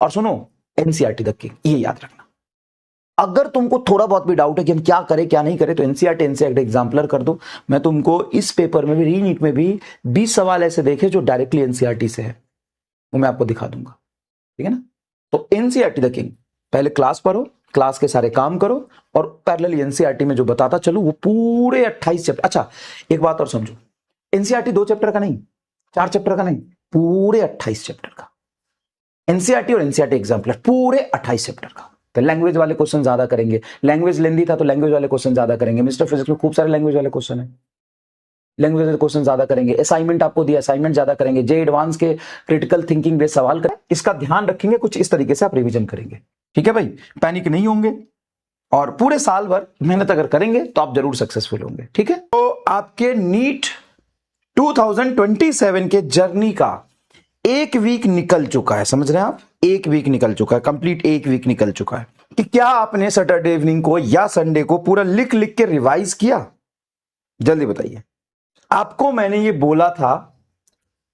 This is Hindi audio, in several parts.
और सुनो, एनसीईआरटी तक की, ये याद रखना। अगर तुमको थोड़ा बहुत भी डाउट है कि हम क्या करें क्या नहीं करें, तो एनसीईआरटी एग्जाम्पलर कर दो। मैं तुमको इस पेपर में भी, रीनीट में भी 20 सवाल ऐसे देखे जो डायरेक्टली एनसीईआरटी से है, वो मैं आपको दिखा दूंगा, ठीक है ना। तो एनसीईआरटी द किंग, पहले क्लास पढ़ो, क्लास के सारे काम करो, और पैरेलल एनसीईआरटी में जो बताता चलो वो पूरे 28 चैप्टर। अच्छा एक बात और समझो, एनसीईआरटी 2 चैप्टर का नहीं, 4 चैप्टर का नहीं, पूरे 28 चैप्टर का। एनसीईआरटी और एनसीईआरटी एग्जाम्पलर पूरे 28 चैप्टर का। तो लैंग्वेज वाले क्वेश्चन ज्यादा करेंगे, लैंग्वेज लेंदी था तो लैंग्वेज वाले क्वेश्चन ज्यादा करेंगे। मिस्टर फिजिक्स में खूब सारे लैंग्वेज वाले क्वेश्चन है, लैंग्वेज वाले क्वेश्चन ज्यादा करेंगे। असाइनमेंट आपको दिया, असाइनमेंट ज्यादा करेंगे। जे एडवांस के क्रिटिकल थिंकिंग बेस्ड सवाल करें, इसका ध्यान रखेंगे, कुछ इस तरीके से आप रिवीजन करेंगे, ठीक है भाई। पैनिक नहीं होंगे, और पूरे साल भर मेहनत अगर करेंगे तो आप जरूर सक्सेसफुल होंगे, ठीक है। तो आपके नीट 2027 के जर्नी का 1 वीक निकल चुका है, समझ रहे हैं आप, 1 वीक निकल चुका है, कंप्लीट 1 वीक निकल चुका है। कि क्या आपने सैटरडे इवनिंग को या संडे को पूरा लिख लिख के रिवाइज किया? जल्दी बताइए। आपको मैंने ये बोला था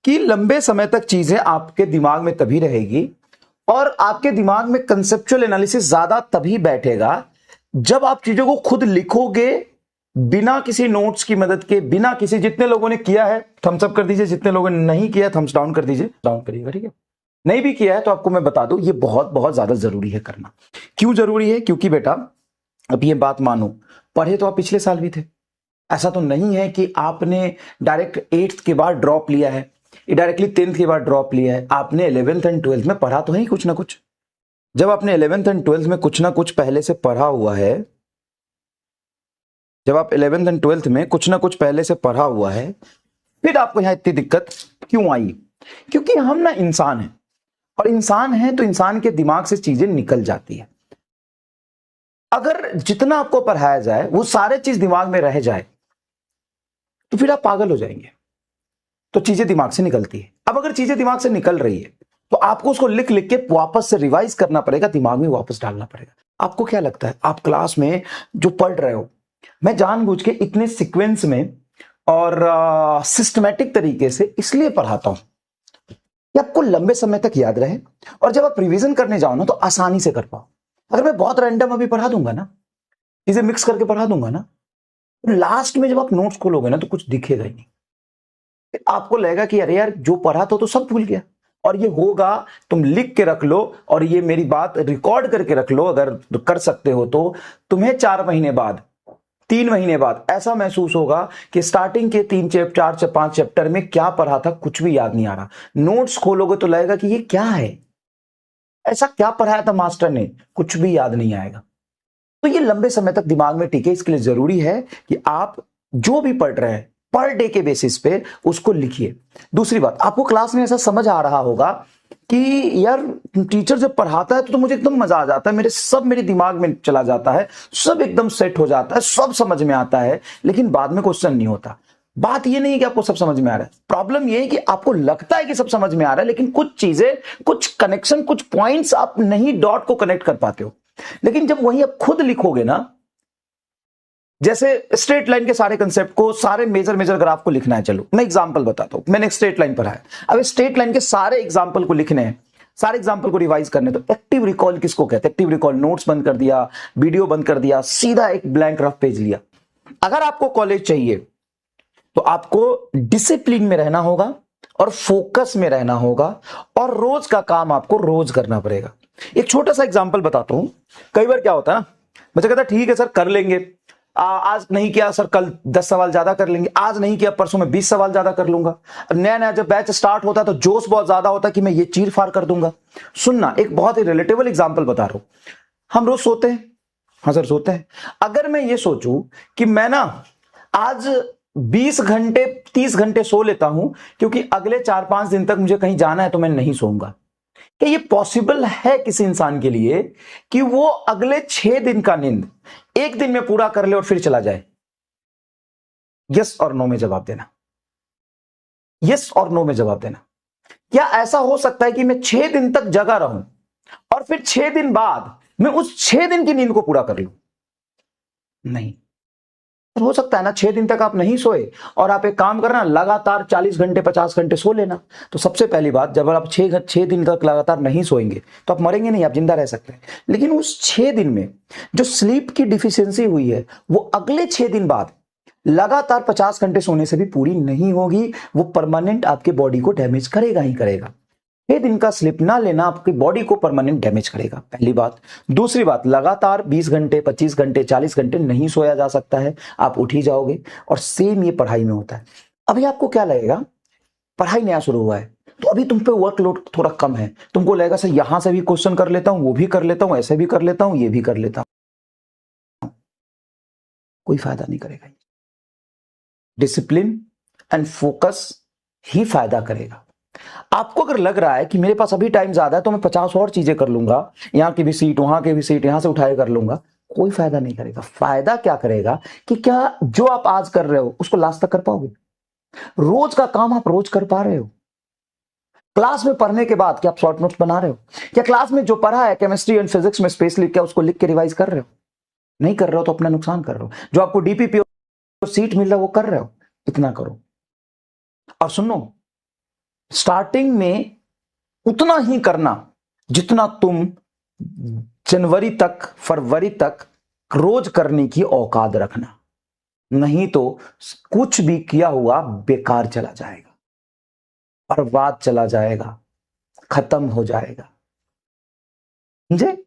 कि लंबे समय तक चीजें आपके दिमाग में तभी रहेगी, और आपके दिमाग में कंसेप्चुअल एनालिसिस ज्यादा तभी बैठेगा जब आप चीजों को खुद लिखोगे, बिना किसी नोट्स की मदद के, बिना किसी, जितने लोगों ने किया है थम्स अप कर दीजिए, जितने लोगों ने नहीं किया थम्स डाउन कर दीजिए, डाउन करिएगा, ठीक है। नहीं भी किया है तो आपको मैं बता दूं, ये बहुत बहुत ज्यादा जरूरी है करना। क्यों जरूरी है? क्योंकि बेटा अब ये बात मानो, पढ़े तो आप पिछले साल भी थे, ऐसा तो नहीं है कि आपने डायरेक्ट 8th के बाद ड्रॉप लिया है, डायरेक्टली 10th के बाद ड्रॉप लिया है। आपने 11th एंड 12th में पढ़ा तो है ही कुछ ना कुछ। जब आपने 11th एंड 12th में कुछ ना कुछ पहले से पढ़ा हुआ है, जब आप 11th एंड 12th में कुछ ना कुछ पहले से पढ़ा हुआ है, फिर आपको यहां इतनी दिक्कत क्यों आई? क्योंकि हम ना इंसान हैं, और इंसान है तो इंसान के दिमाग से चीजें निकल जाती है। अगर जितना आपको पढ़ाया जाए वो सारे चीज दिमाग में रह जाए तो फिर आप पागल हो जाएंगे। तो चीजें दिमाग से निकलती है। अब अगर चीजें दिमाग से निकल रही है तो आपको उसको लिख लिख के वापस से रिवाइज करना पड़ेगा, दिमाग में वापस डालना पड़ेगा। आपको क्या लगता है, आप क्लास में जो पढ़ रहे हो, मैं जानबूझ के इतने सीक्वेंस में और सिस्टमैटिक तरीके से इसलिए पढ़ाता हूं कि आपको लंबे समय तक याद रहे, और जब आप रिवीजन करने जाओ ना तो आसानी से कर पाओ। अगर मैं बहुत रैंडम अभी पढ़ा दूंगा ना, चीजें मिक्स करके पढ़ा दूंगा ना, तो लास्ट में जब आप नोट्स खोलोगे ना तो कुछ दिखेगा ही नहीं। फिर आपको लगेगा कि अरे यार जो पढ़ा तो सब भूल गया। और ये होगा, तुम लिख के रख लो, और ये मेरी बात रिकॉर्ड करके रख लो, अगर कर सकते हो तो तुम्हें 4 महीने बाद, 3 महीने बाद ऐसा महसूस होगा कि स्टार्टिंग के 3 4 से 5 चैप्टर में क्या पढ़ा था कुछ भी याद नहीं आ रहा। नोट्स खोलोगे तो लगेगा कि ये क्या है, ऐसा क्या पढ़ाया था मास्टर ने, कुछ भी याद नहीं आएगा। तो ये लंबे समय तक दिमाग में टिके, इसके लिए जरूरी है कि आप जो भी पढ़ रहे हैं पर डे के बेसिस पे उसको लिखिए। दूसरी बात, आपको क्लास में ऐसा समझ आ रहा होगा कि यार टीचर जब पढ़ाता है तो मुझे एकदम मजा आ जाता है, मेरे दिमाग में चला जाता है, सब एकदम सेट हो जाता है, सब समझ में आता है, लेकिन बाद में क्वेश्चन नहीं होता। बात ये नहीं है कि आपको सब समझ में आ रहा है, प्रॉब्लम ये है कि आपको लगता है कि सब समझ में आ रहा है, लेकिन कुछ चीजें, कुछ कनेक्शन, कुछ पॉइंट्स आप नहीं डॉट को कनेक्ट कर पाते हो। लेकिन जब वही आप खुद लिखोगे ना, जैसे स्ट्रेट लाइन के सारे कंसेप्ट को, सारे मेजर ग्राफ को लिखना है, चलो मैं एग्जांपल बताता हूं। मैंने एक स्ट्रेट लाइन पढ़ा है, अब स्ट्रेट लाइन के सारे एग्जांपल को लिखने हैं, सारे एग्जांपल को रिवाइज करने। तो एक्टिव रिकॉल किसको कहते हैं? एक्टिव रिकॉल, नोट्स बंद कर दिया, वीडियो बंद कर दिया, सीधा एक ब्लैंक रफ पेज लिया। अगर आपको कॉलेज चाहिए तो आपको डिसिप्लिन में रहना होगा, और फोकस में रहना होगा, और रोज का काम आपको रोज करना पड़ेगा। एक छोटा सा एग्जांपल बताता हूं। कई बार क्या होता है ना, बच्चा कहता है ठीक है सर कर लेंगे, आज नहीं किया सर कल 10 सवाल ज्यादा कर लेंगे, आज नहीं किया परसों में 20 सवाल ज्यादा कर लूंगा। नया नया जब बैच स्टार्ट होता है तो जोश बहुत ज्यादा होता है कि मैं ये चीर फाड़ कर दूंगा। सुनना, एक बहुत ही रिलेटेबल एग्जांपल बता रहा हूं। हम रोज सोते हैं, हाँ सर सोते हैं। अगर मैं ये सोचूं कि मैं ना आज 20 घंटे 30 घंटे सो लेता हूं क्योंकि अगले 4-5 दिन तक मुझे कहीं जाना है, तो मैं नहीं सोऊंगा। क्या ये पॉसिबल है किसी इंसान के लिए कि वो अगले 6 दिन का नींद 1 दिन में पूरा कर ले और फिर चला जाए? यस और नो में जवाब देना, यस और नो में जवाब देना। क्या ऐसा हो सकता है कि मैं 6 दिन तक जगा रहूं और फिर 6 दिन बाद मैं उस 6 दिन की नींद को पूरा कर लूं? नहीं। पर हो सकता है ना 6 दिन तक आप नहीं सोए और आप एक काम करना, लगातार 40 घंटे 50 घंटे सो लेना। तो सबसे पहली बात, जब आप 6 दिन तक लगातार नहीं सोएंगे तो आप मरेंगे नहीं, आप जिंदा रह सकते हैं। लेकिन उस 6 दिन में जो स्लीप की डिफिशियंसी हुई है वो अगले 6 दिन बाद लगातार 50 घंटे सोने से भी पूरी नहीं होगी। वो परमानेंट आपके बॉडी को डैमेज करेगा ही करेगा। 6 दिन का स्लिप ना लेना आपकी बॉडी को परमानेंट डैमेज करेगा, पहली बात। दूसरी बात, लगातार 20 घंटे 25 घंटे 40 घंटे नहीं सोया जा सकता है, आप उठ ही जाओगे। और सेम ये पढ़ाई में होता है। अभी आपको क्या लगेगा, पढ़ाई नया शुरू हुआ है तो अभी तुम पे वर्कलोड थोड़ा कम है, तुमको लगेगा सर यहां से भी क्वेश्चन कर लेता हूं, वो भी कर लेता हूं, ऐसे भी कर लेता हूं, ये भी कर लेता हूं। कोई फायदा नहीं करेगा। डिसिप्लिन एंड फोकस ही फायदा करेगा। आपको अगर लग रहा है कि मेरे पास अभी टाइम ज्यादा है तो मैं 50 और चीजें कर लूंगा, यहां की भी सीट वहां की भी सीट यहां से उठाए कर लूंगा, कोई फायदा नहीं करेगा। फायदा क्या करेगा कि क्या जो आप आज कर रहे हो उसको लास्ट तक कर पाओगे? रोज का काम आप रोज कर पा रहे हो? क्लास में पढ़ने के बाद क्या आप शॉर्ट नोट्स बना रहे हो? क्या क्लास में जो पढ़ा है केमिस्ट्री एंड फिजिक्स में स्पेशली, क्या उसको लिख के रिवाइज कर रहे हो? नहीं कर रहे हो तो अपना नुकसान कर रहे हो। जो आपको डीपीपी सीट मिल रहा है वो कर रहे हो, इतना करो। और सुनो, स्टार्टिंग में उतना ही करना जितना तुम जनवरी तक फरवरी तक रोज करने की औकात रखना, नहीं तो कुछ भी किया हुआ बेकार चला जाएगा, बर्बाद चला जाएगा, खत्म हो जाएगा। समझे?